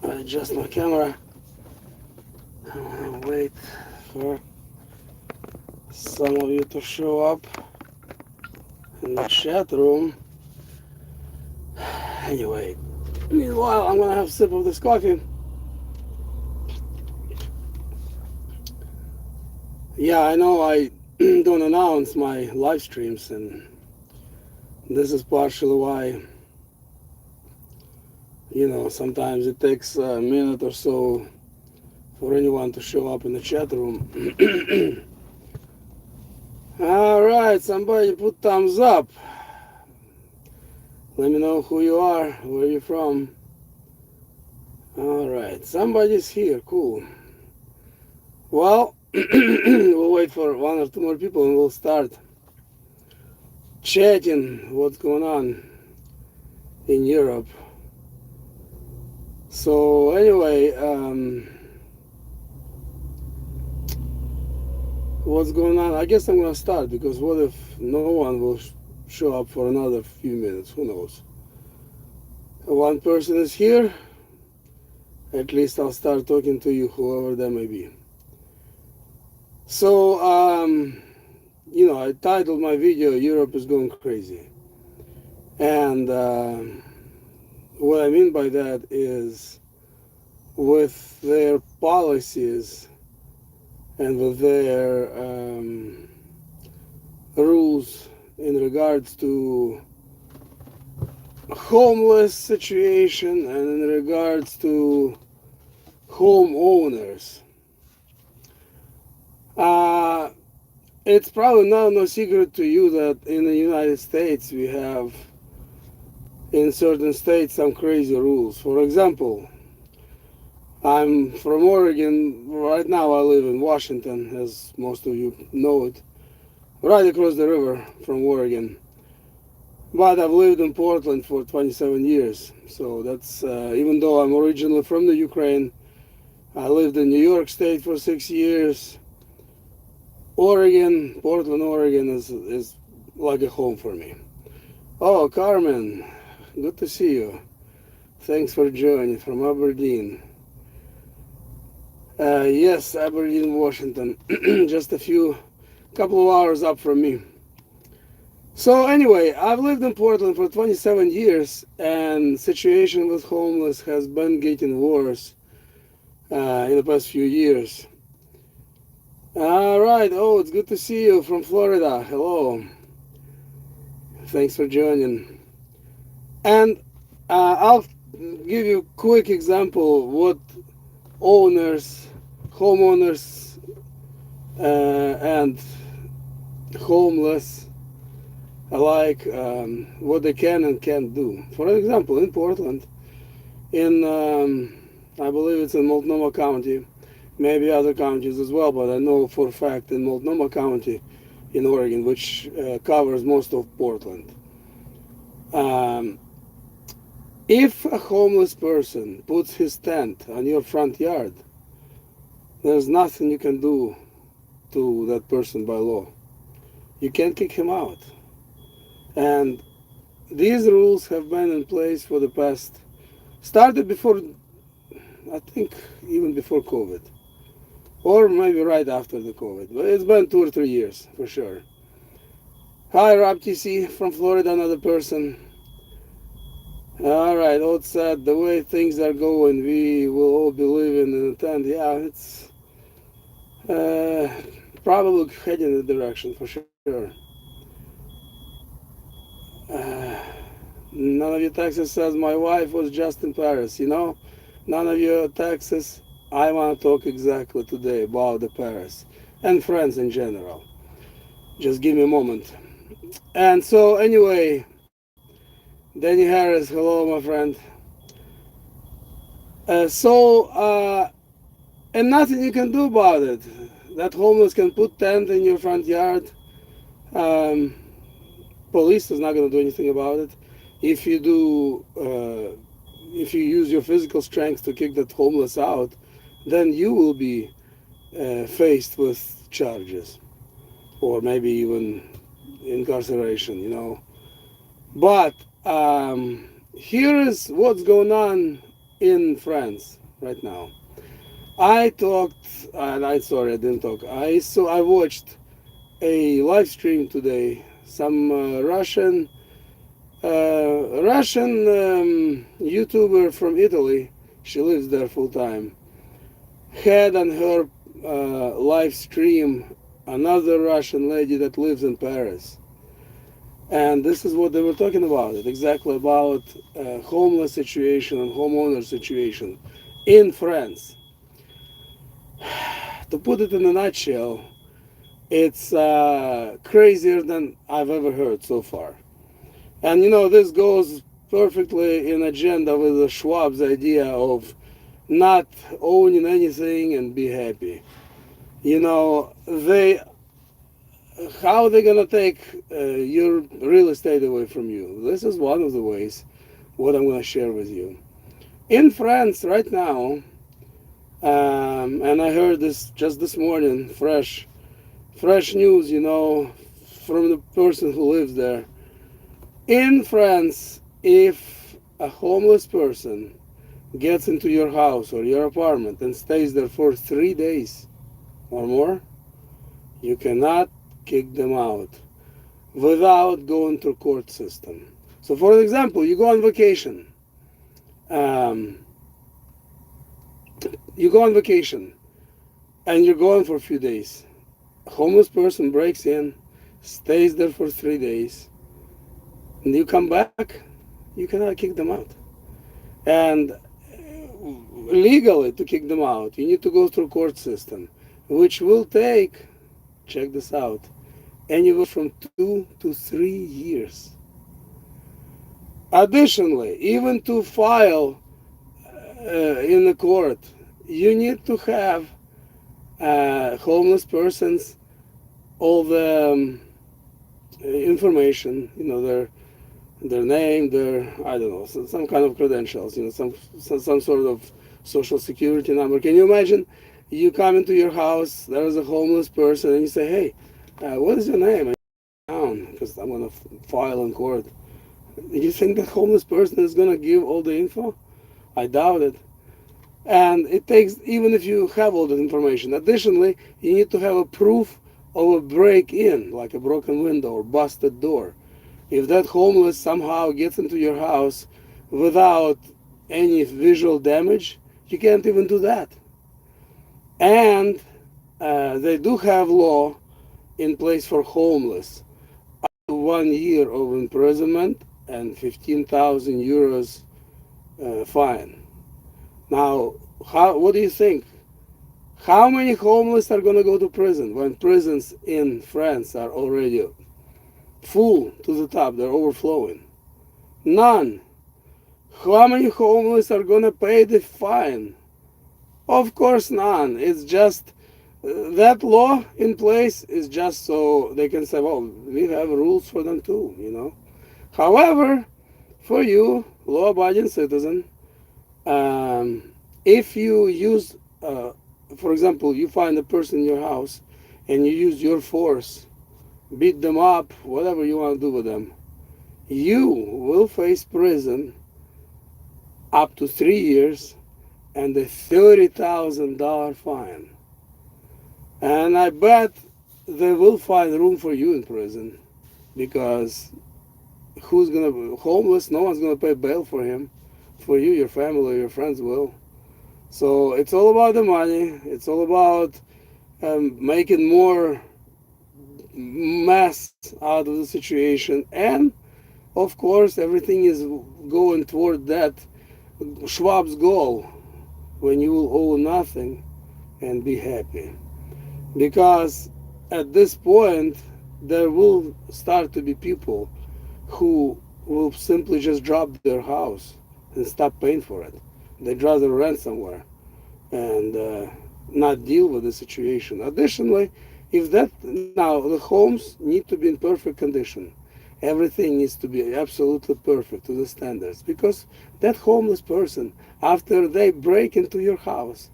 I adjust my camera. I'm gonna wait for some of you to show up in the chat room. Anyway, meanwhile, I'm gonna have a sip of this coffee. Yeah, I know I don't announce my live streams, and this is partially why, sometimes it takes a minute or so for anyone to show up in the chat room. All right, somebody put thumbs up. Let me know who you are, where you're from. All right, somebody's here. Cool. Well, we'll wait for one or two more people and we'll start chatting what's going on in Europe. So anyway, what's going on? I guess I'm gonna start, because what if no one will show up for another few minutes? Who knows? One person is here. At least I'll start talking to you, whoever that may be. So, I titled my video "Europe is Going Crazy," and what I mean by that is, with their policies and with their rules in regards to homeless situation and in regards to homeowners. It's probably no secret to you that in the United States we have, in certain states, some crazy rules. For example, I'm from Oregon. Right now I live in Washington, as most of you know it, right across the river from Oregon. But I've lived in Portland for 27 years. So that's, even though I'm originally from the Ukraine, I lived in New York State for 6 years. Portland, Oregon is like a home for me. Oh, Carmen, good to see you. Thanks for joining from Aberdeen. Yes, Aberdeen, Washington. Just couple of hours up from me. So anyway, I've lived in Portland for 27 years, and situation with homeless has been getting worse in the past few years. All right. Oh, it's good to see you from Florida. Hello. Thanks for joining. And I'll give you a quick example what homeowners, and homeless alike, what they can and can't do. For example, in Portland, in I believe it's in Multnomah County, maybe other counties as well, but I know for a fact in Multnomah County in Oregon, which covers most of Portland. If a homeless person puts his tent on your front yard, there's nothing you can do to that person by law. You can't kick him out. And these rules have been in place for the past, started before, I think even before COVID, or maybe right after the COVID, but it's been 2 or 3 years for sure. Hi, Rob TC from Florida, another person. All right, Old said, the way things are going, we will all be living in a tent. Yeah, it's probably heading in the direction for sure. None of you Texas says my wife was just in Paris. None of you Texas. I want to talk exactly today about the Paris and France in general. Just give me a moment. And so anyway, Danny Harris, hello my friend. And nothing you can do about it. That homeless can put tent in your front yard. Police is not going to do anything about it. If you use your physical strength to kick that homeless out, then you will be faced with charges, or maybe even incarceration. But here is what's going on in France right now. I talked, and I sorry I didn't talk. I watched a live stream today. Some Russian YouTuber from Italy. She lives there full time. Had on her live stream another Russian lady that lives in Paris. And this is what they were talking about. It exactly about homeless situation and homeowner situation in France. To put it in a nutshell, it's crazier than I've ever heard so far. And this goes perfectly in agenda with the Schwab's idea of not owning anything and be happy. They how they gonna take your real estate away from you? This is one of the ways. What I'm gonna share with you in France right now, and I heard this just this morning, fresh news. From the person who lives there. In France, if a homeless person gets into your house or your apartment and stays there for 3 days or more, you cannot kick them out without going through court system. So, for example, you go on vacation. Um, you go on vacation and you're going for a few days. A homeless person breaks in, stays there for 3 days, and you come back, you cannot kick them out. And legally, to kick them out, you need to go through court system, which will take, check this out, anywhere from 2 to 3 years. Additionally, even to file in the court, you need to have homeless persons all the information, their name, their, I don't know, some kind of credentials, some sort of social security number. Can you imagine? You come into your house, there is a homeless person, and you say, "Hey, what is your name?" Down because I'm gonna file in court. You think that homeless person is gonna give all the info? I doubt it. And it takes, even if you have all the information. Additionally, you need to have a proof of a break-in, like a broken window or busted door. If that homeless somehow gets into your house without any visual damage, you can't even do that. And they do have law in place for homeless. 1 year of imprisonment and 15,000 euros fine. Now, what do you think? How many homeless are going to go to prison when prisons in France are already full to the top? They're overflowing. None. How many homeless are going to pay the fine? Of course, none. It's just that law in place is just so they can say, well, we have rules for them too. However, for you, law-abiding citizen, if you use, for example, you find a person in your house and you use your force, beat them up, whatever you want to do with them, you will face prison up to 3 years and a $30,000 fine. And I bet they will find room for you in prison because who's going to be homeless? No one's going to pay bail for him. For you, your family, your friends will. So it's all about the money. It's all about making more mess out of the situation. And of course, everything is going toward that Schwab's goal when you will owe nothing and be happy. Because at this point, there will start to be people who will simply just drop their house and stop paying for it. They'd rather rent somewhere and not deal with the situation. Additionally, if that now the homes need to be in perfect condition. Everything needs to be absolutely perfect to the standards because that homeless person, after they break into your house,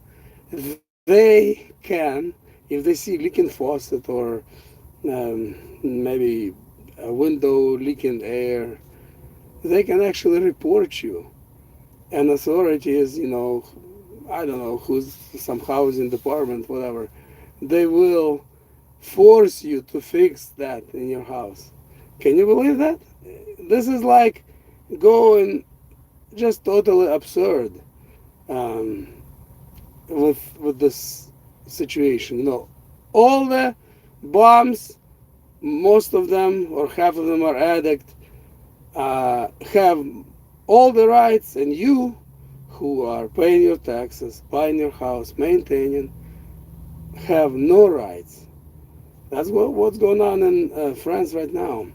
they can, if they see leaking faucet or maybe a window leaking air, they can actually report you. and authorities, I don't know who's some housing department, whatever, they will force you to fix that in your house. Can you believe that? This is like going just totally absurd um, with this situation. All the bombs, most of them or half of them are addicts, have all the rights, and you, who are paying your taxes, buying your house, maintaining, have no rights. That's what's going on in France right now.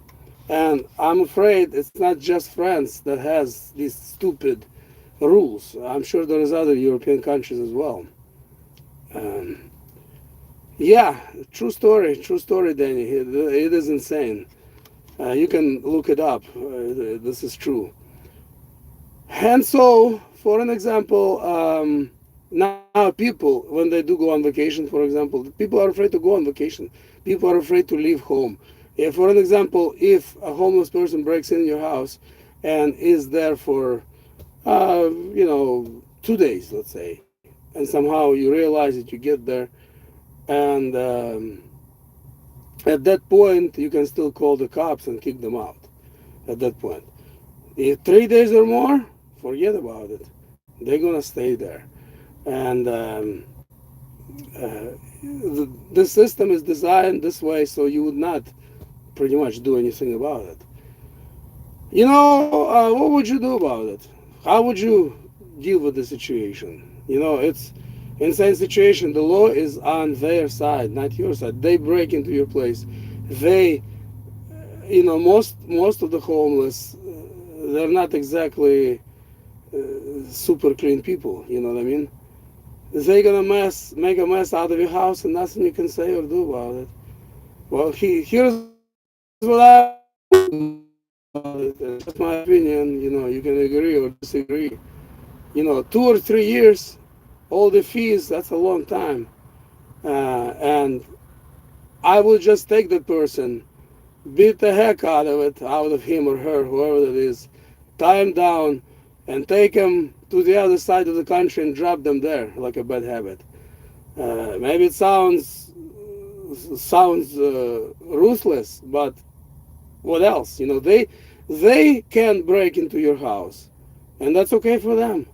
And I'm afraid it's not just France that has these stupid rules. I'm sure there's other European countries as well. Um, yeah, true story, Danny. It is insane. You can look it up. This is true. And so, for an example, now people, when they do go on vacation, for example, people are afraid to go on vacation. People are afraid to leave home. For an example, if a homeless person breaks in your house and is there for, 2 days, let's say, and somehow you realize that you get there, and at that point, you can still call the cops and kick them out. At that point, if 3 days or more, forget about it. They're gonna stay there, and the system is designed this way so you would not pretty much do anything about it. What would you do about it? How would you deal with the situation? It's insane situation. The law is on their side, not your side. They break into your place. They, most of the homeless, they're not exactly super clean people. You know what I mean? They're gonna make a mess out of your house, and nothing you can say or do about it. Well, here's what I would do about it. Just my opinion. You can agree or disagree. 2 or 3 years, all the fees. That's a long time. And I would just take the person, beat the heck out of it, out of him or her, whoever that is, tie him down, and take him to the other side of the country and drop them there like a bad habit. Maybe it sounds ruthless, but what else? They can break into your house, and that's okay for them.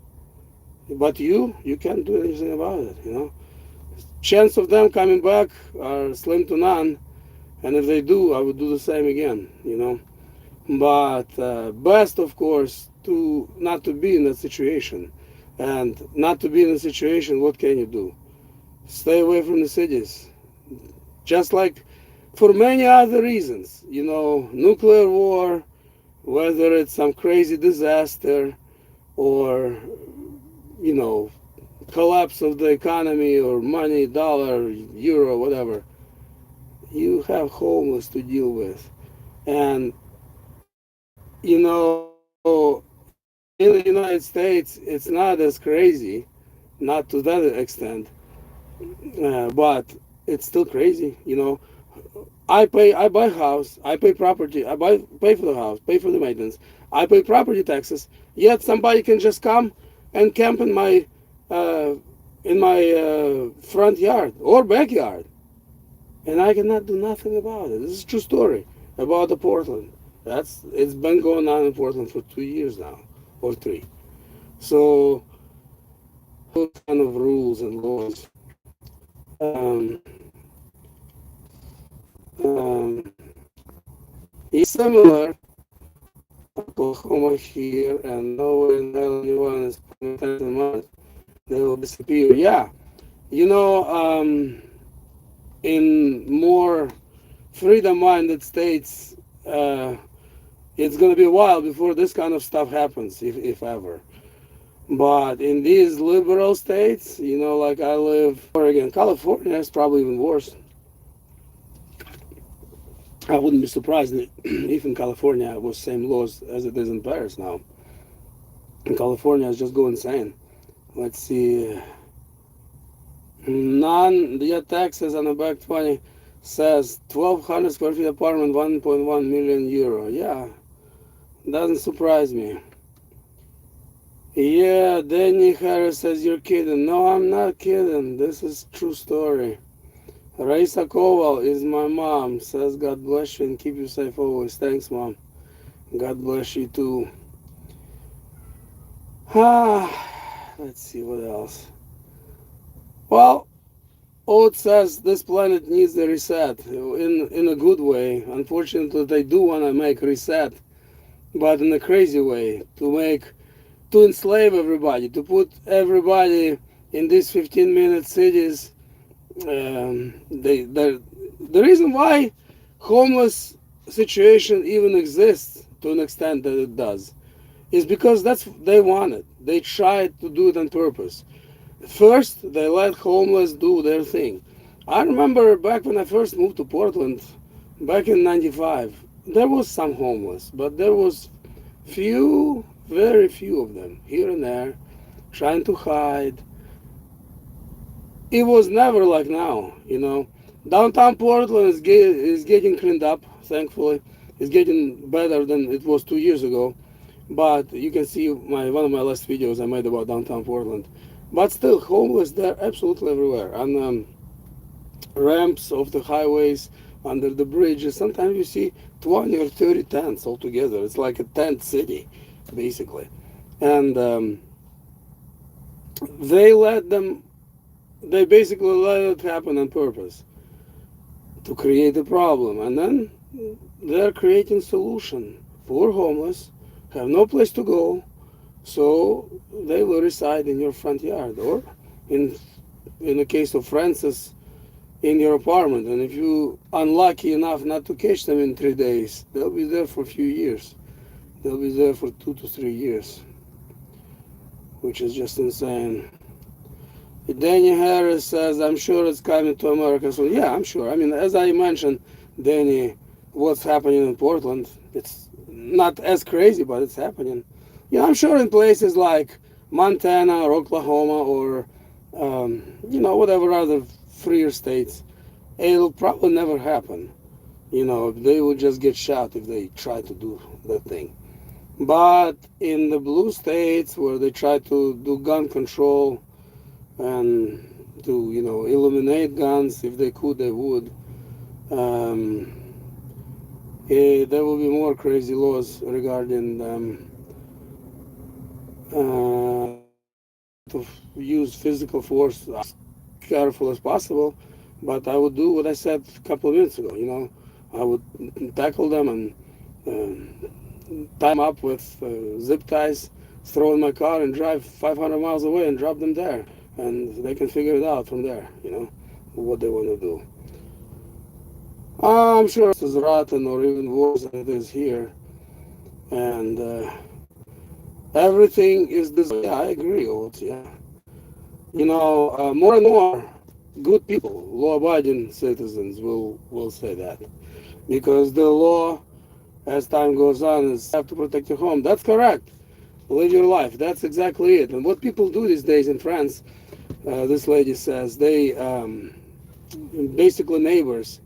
But you can't do anything about it. Chance of them coming back are slim to none, and if they do, I would do the same again. But best, of course, to not to be in that situation, and not to be in a situation. What can you do? Stay away from the cities. Just like for many other reasons, nuclear war, whether it's some crazy disaster or, you know, collapse of the economy or money, dollar, euro, whatever, you have homeless to deal with. And, in the United States, it's not as crazy, not to that extent, but it's still crazy. I buy house, I pay property, pay for the house, pay for the maintenance, I pay property taxes. Yet somebody can just come and camp uh, in my front yard or backyard, and I cannot do nothing about it. This is a true story about the Portland. It's been going on in Portland for 2 years now, or three. So those kind of rules and laws. Um, um, it's similar Oklahoma here, and nowhere in hell anyone is paying attention much. They will disappear. Yeah, you know, in more freedom-minded states, it's going to be a while before this kind of stuff happens, if ever. But in these liberal states, like I live in Oregon, California is probably even worse. I wouldn't be surprised if in California it was same laws as it is in Paris now. In California, it's just go insane. Let's see. The taxes on a back 20 says 1,200 square feet apartment, 1.1 million euro. Yeah, doesn't surprise me. Yeah, Danny Harris says you're kidding. No, I'm not kidding. This is true story. Raisa Koval is my mom. Says God bless you and keep you safe always. Thanks, mom. God bless you too. Let's see what else. Well, Oat says this planet needs a reset in a good way. Unfortunately, they do want to make reset, but in a crazy way to enslave everybody, to put everybody in these 15-minute cities. The reason why homeless situation even exists to an extent that it does is because that's they want it. They tried to do it on purpose. First, they let homeless do their thing. I remember back when I first moved to Portland, back in '95, there was some homeless, but there was few, very few of them here and there, trying to hide. It was never like now. Downtown Portland is getting cleaned up, thankfully. It's getting better than it was 2 years ago. But you can see one of my last videos I made about downtown Portland. But still, homeless, they're absolutely everywhere. On ramps of the highways, under the bridges. Sometimes you see 20 or 30 tents altogether. It's like a tent city, basically. And they let them, they basically let it happen on purpose to create a problem. And then they're creating solution. Poor homeless have no place to go, so they will reside in your front yard, or in the case of Francis, in your apartment. And if you unlucky enough not to catch them in 3 days, they'll be there for a few years. They'll be there for 2 to 3 years, which is just insane. Danny Harris says, I'm sure it's coming to America. So yeah, I'm sure. I mean, as I mentioned, Danny, what's happening in Portland, it's not as crazy, but it's happening. Yeah, I'm sure in places like Montana or Oklahoma or, whatever other freer states, it'll probably never happen. They will just get shot if they try to do that thing. But in the blue states where they try to do gun control and to, eliminate guns, if they could, they would. There will be more crazy laws regarding to use physical force as careful as possible. But I would do what I said a couple of minutes ago. I would tackle them and tie them up with zip ties, throw in my car and drive 500 miles away and drop them there. And they can figure it out from there, what they want to do. I'm sure it's as rotten or even worse than it is here. And everything is this. Yeah, I agree, Oates, yeah. More and more good people, law-abiding citizens will say that. Because the law, as time goes on, is have to protect your home. That's correct. Live your life. That's exactly it. And what people do these days in France, this lady says, they basically neighbors,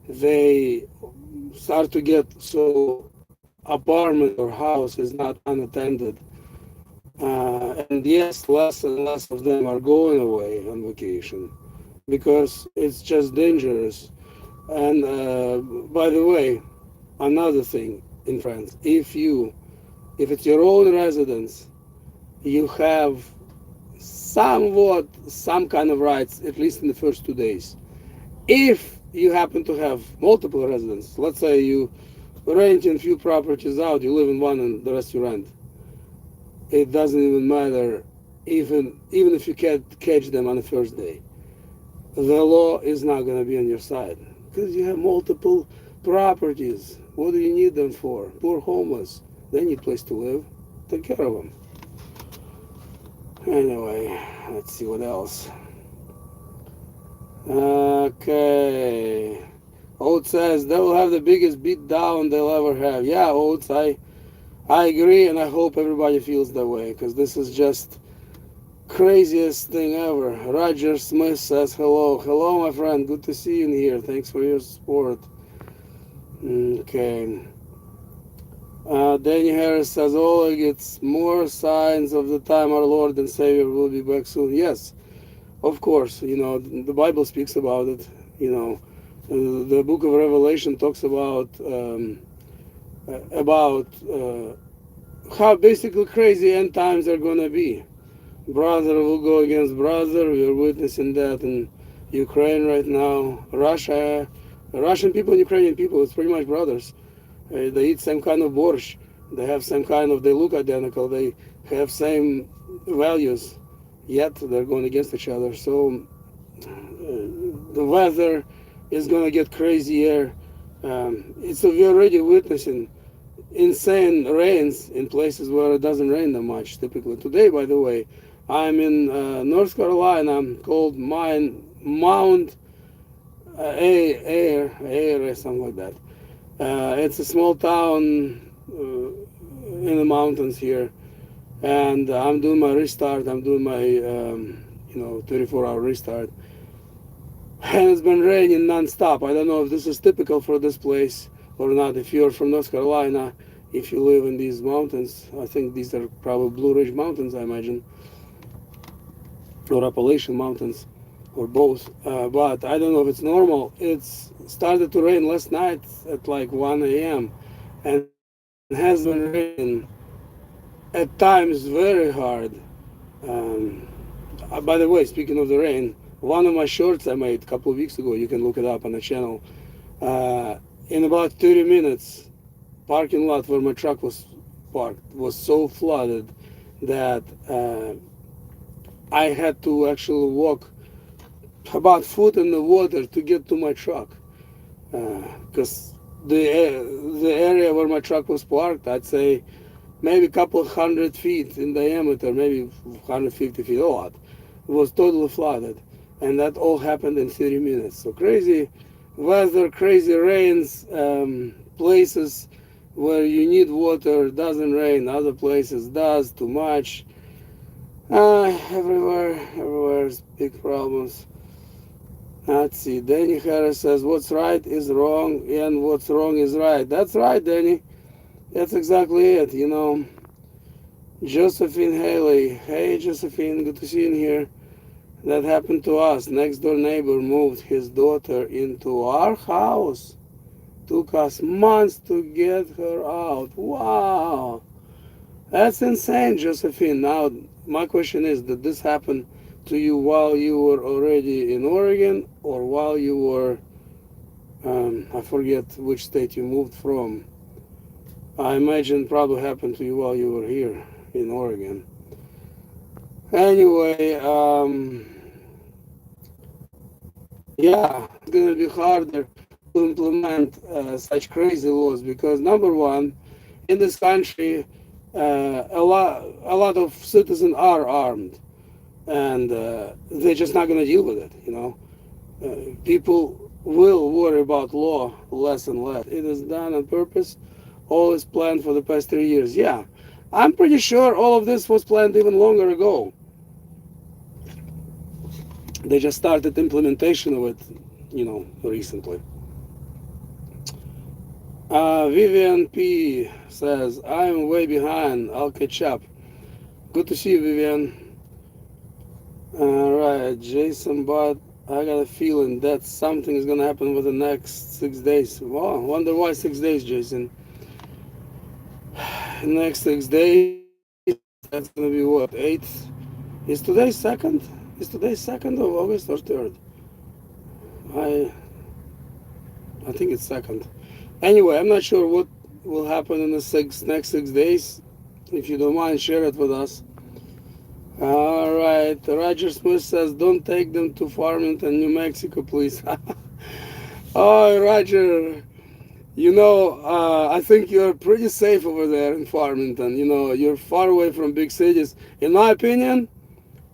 they start to get so apartment or house is not unattended. And yes, less and less of them are going away on vacation because it's just dangerous. And by the way, another thing in France, if it's your own residence, you have some kind of rights, at least in the first 2 days. If you happen to have multiple residences, let's say you renting a few properties out, you live in one and the rest you rent, it doesn't even matter, even if you can't catch them on the first day. The law is not going to be on your side because you have multiple properties. What do you need them for? Poor homeless, they need a place to live. Take care of them. Anyway, let's see what else. Okay. Oates says they will have the biggest beat down they'll ever have. Yeah, Oates, I agree, and I hope everybody feels that way because this is just craziest thing ever. Roger Smith says hello. Hello, my friend. Good to see you in here. Thanks for your support. Okay. Danny Harris says, Oleg, it's more signs of the time our Lord and Savior will be back soon. Yes, of course. The Bible speaks about it. The book of Revelation talks about how basically crazy end times are going to be. Brother will go against brother. We're witnessing that in Ukraine right now. Russian people and Ukrainian people, it's pretty much brothers. They eat same kind of borscht. They have same kind of, they look identical. They have same values, yet they're going against each other. So the weather is going to get crazier. We're already witnessing insane rains in places where it doesn't rain that much typically. Today, by the way, I'm in North Carolina, called Mount Air, or something like that. It's a small town in the mountains here, and I'm doing my restart. I'm doing my 24-hour restart, and it's been raining non-stop. I don't know if this is typical for this place or not. If you're from North Carolina, if you live in these mountains, I think these are probably Blue Ridge Mountains, I imagine, or Appalachian Mountains, or both. But I don't know if it's normal. It's started to rain last night at like 1 a.m. and has been raining at times very hard. Um, by the way, speaking of the rain, one of my shorts I made a couple of weeks ago, you can look it up on the channel. In about 30 minutes, parking lot where my truck was parked was so flooded that I had to actually walk about foot in the water to get to my truck, because the area where my truck was parked, I'd say maybe a couple hundred feet in diameter, maybe 150 feet, a lot, was totally flooded, and that all happened in 30 minutes. So crazy weather, crazy rains, places where you need water doesn't rain, other places does too much. Everywhere's big problems. Let's see. Danny Harris says, what's right is wrong and what's wrong is right. That's right, Danny. That's exactly it, Josephine Haley. Hey, Josephine, good to see you in here. That happened to us. Next door neighbor moved his daughter into our house. Took us months to get her out. Wow. That's insane, Josephine. Now, my question is, did this happen to you while you were already in Oregon or while you were, I forget which state you moved from. I imagine probably happened to you while you were here in Oregon. Anyway, yeah, it's going to be harder to implement such crazy laws because, number one, in this country, a lot of citizens are armed, and they're just not going to deal with it. People will worry about law less and less. It is done on purpose. All is planned for the past 3 years. Yeah, I'm pretty sure all of this was planned even longer ago. They just started implementation of it, recently. Vivian P says, I'm way behind. I'll catch up. Good to see you, Vivian. Alright, Jason Bott, I got a feeling that something is going to happen with the next 6 days. Well, I wonder why 6 days, Jason. Next 6 days, that's going to be what, 8th? Is today 2nd? Is today 2nd of August or 3rd? I think it's 2nd. Anyway, I'm not sure what will happen in the next 6 days. If you don't mind, share it with us. All right, Roger Smith says, don't take them to Farmington, New Mexico, please. Oh, Roger, I think you're pretty safe over there in Farmington. You're far away from big cities. In my opinion,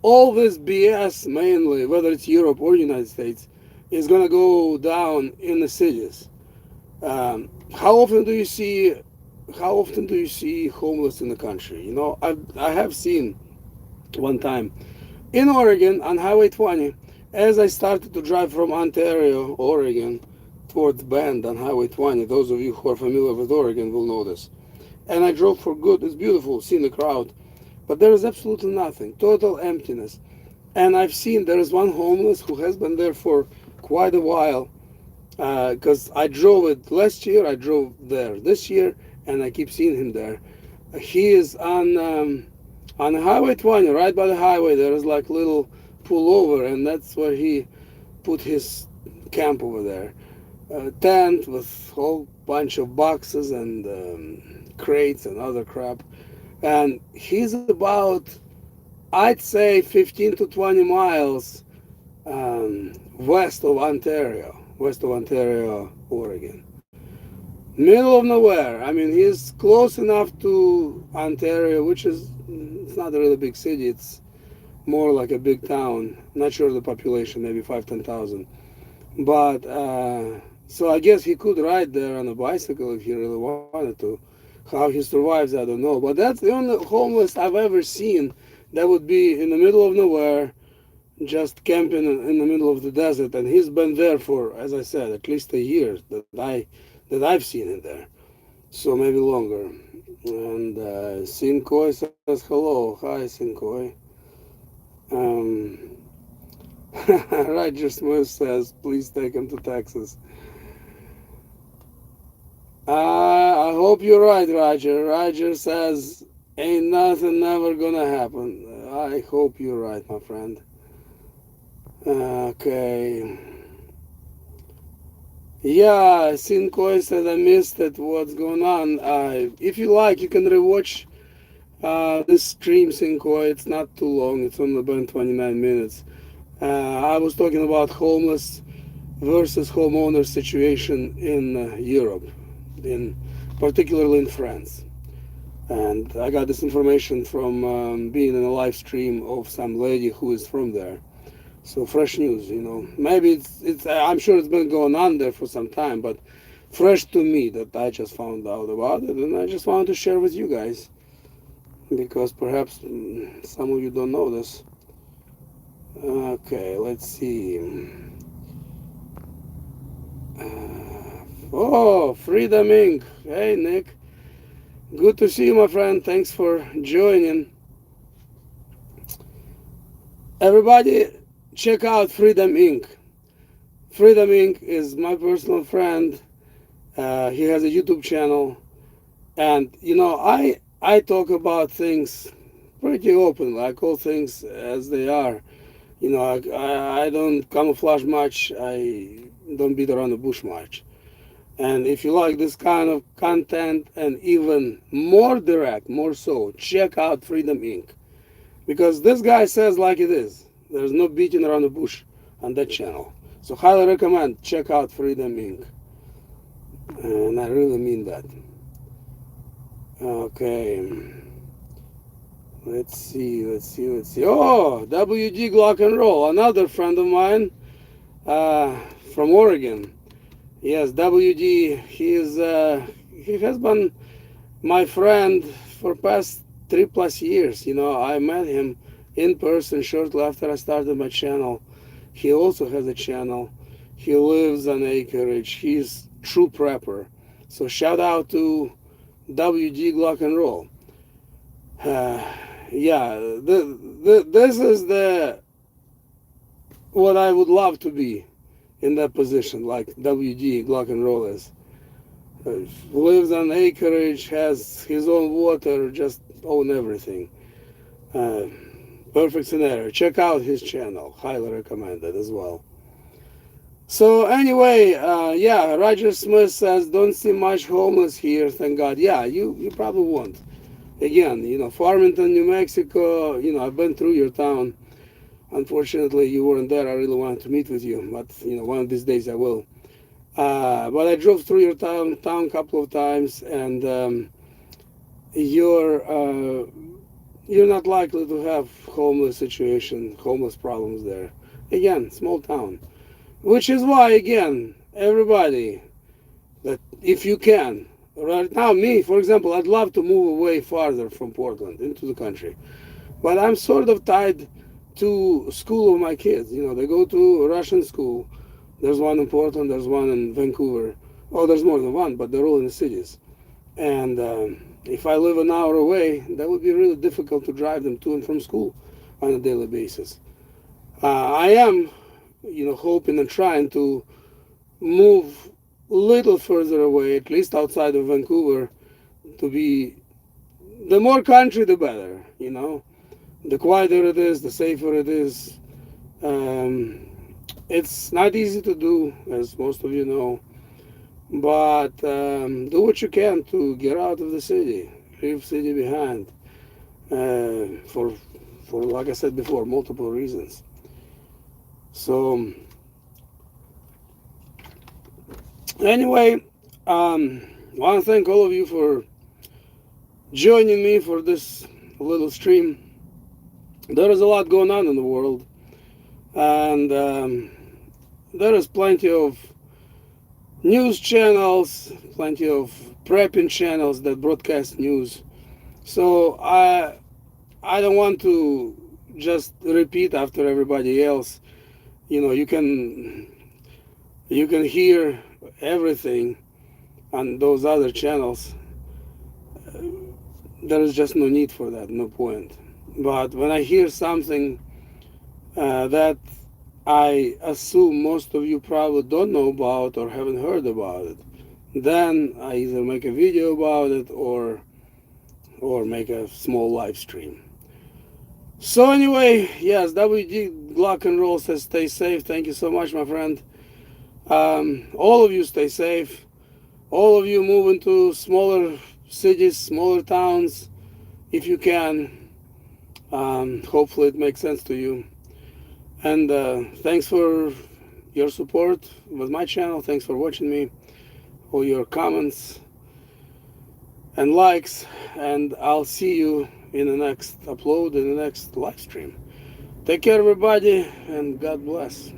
all this BS, mainly, whether it's Europe or United States, is going to go down in the cities. How often do you see homeless in the country? I have seen one time in Oregon on Highway 20, as I started to drive from Ontario, Oregon, towards Bend on Highway 20. Those of you who are familiar with Oregon will know this. and I drove for good. It's beautiful, seeing the crowd, but there is absolutely nothing, total emptiness. And I've seen there is one homeless who has been there for quite a while, because I drove it last year, I drove there this year, and I keep seeing him there. He is on Highway 20, right by the highway. There is like little pullover, and that's where he put his camp over there. Tent with a whole bunch of boxes and crates and other crap. And he's about, I'd say, 15 to 20 miles west of Ontario, Oregon. Middle of nowhere. I mean, he's close enough to Ontario, which is, it's not a really big city. It's more like a big town. Not sure the population, maybe 5,000 to 10,000. But so I guess he could ride there on a bicycle if he really wanted to. How he survives, I don't know. But that's the only homeless I've ever seen that would be in the middle of nowhere, just camping in the middle of the desert. And he's been there for, as I said, at least a year that I've seen him there. So maybe longer. And Sinkoi says hello. Hi, Sinkoi. Roger Smith says, please take him to Texas. I hope you're right, Roger. Roger says, ain't nothing never gonna happen. I hope you're right, my friend. Okay. Yeah, Sinkoi said I missed it. What's going on? If you like, you can rewatch this stream, Sinkoi. It's not too long. It's only about 29 minutes. I was talking about homeless versus homeowner situation in Europe, particularly in France. And I got this information from being in a live stream of some lady who is from there. So fresh news, Maybe it's. I'm sure it's been going on there for some time, but fresh to me that I just found out about it, and I just wanted to share with you guys because perhaps some of you don't know this. Okay, let's see. Oh, Freedom Inc. Hey, Nick. Good to see you, my friend. Thanks for joining. Everybody, check out Freedom Inc. Freedom Inc. is my personal friend. He has a YouTube channel. And, I talk about things pretty openly. I call things as they are. I don't camouflage much. I don't beat around the bush much. And if you like this kind of content and even more direct, more so, check out Freedom Inc. Because this guy says like it is. There's no beating around the bush on that channel. So highly recommend, check out Freedom Inc. And I really mean that. Okay. Let's see. Oh, WG Glock and Roll, another friend of mine from Oregon. Yes, WG, he has been my friend for past 3+ years. I met him in person shortly after I started my channel. He also has a channel. He lives on acreage. He's true prepper. So shout out to WG Glock and Roll. This is what I would love to be in that position, like WG Glock and Roll is. Lives on acreage, has his own water, just own everything. Perfect scenario. Check out his channel. Highly recommended as well. So anyway, Roger Smith says, don't see much homeless here, thank God. Yeah, you probably won't. Again, Farmington, New Mexico, I've been through your town. Unfortunately, you weren't there. I really wanted to meet with you, but, one of these days I will. But I drove through your town a couple of times, and you're not likely to have homeless problems there. Again, small town. Which is why, again, everybody, that if you can, right now, me, for example, I'd love to move away farther from Portland into the country. But I'm sort of tied to school of my kids. They go to Russian school. There's one in Portland, there's one in Vancouver. Oh, there's more than one, but they're all in the cities. And If I live an hour away, that would be really difficult to drive them to and from school on a daily basis. I am, hoping and trying to move a little further away, at least outside of Vancouver, to be the more country, the better. The quieter it is, the safer it is. Um, it's not easy to do, as most of you know, but do what you can to get out of the city, leave city behind. For like I said before, multiple reasons. So anyway, want to thank all of you for joining me for this little stream. There is a lot going on in the world, and there is plenty of news channels, plenty of prepping channels that broadcast news. So I don't want to just repeat after everybody else. You can hear everything on those other channels. There is just no need for that, no point. But when I hear something that I assume most of you probably don't know about or haven't heard about it, then I either make a video about it or make a small live stream. So anyway, yes, WG Glock and Roll says stay safe. Thank you so much, my friend. All of you stay safe. All of you move into smaller cities, smaller towns, if you can. Hopefully it makes sense to you. And thanks for your support with my channel. Thanks for watching me, all your comments and likes. And I'll see you in the next upload, in the next live stream. Take care, everybody, and God bless.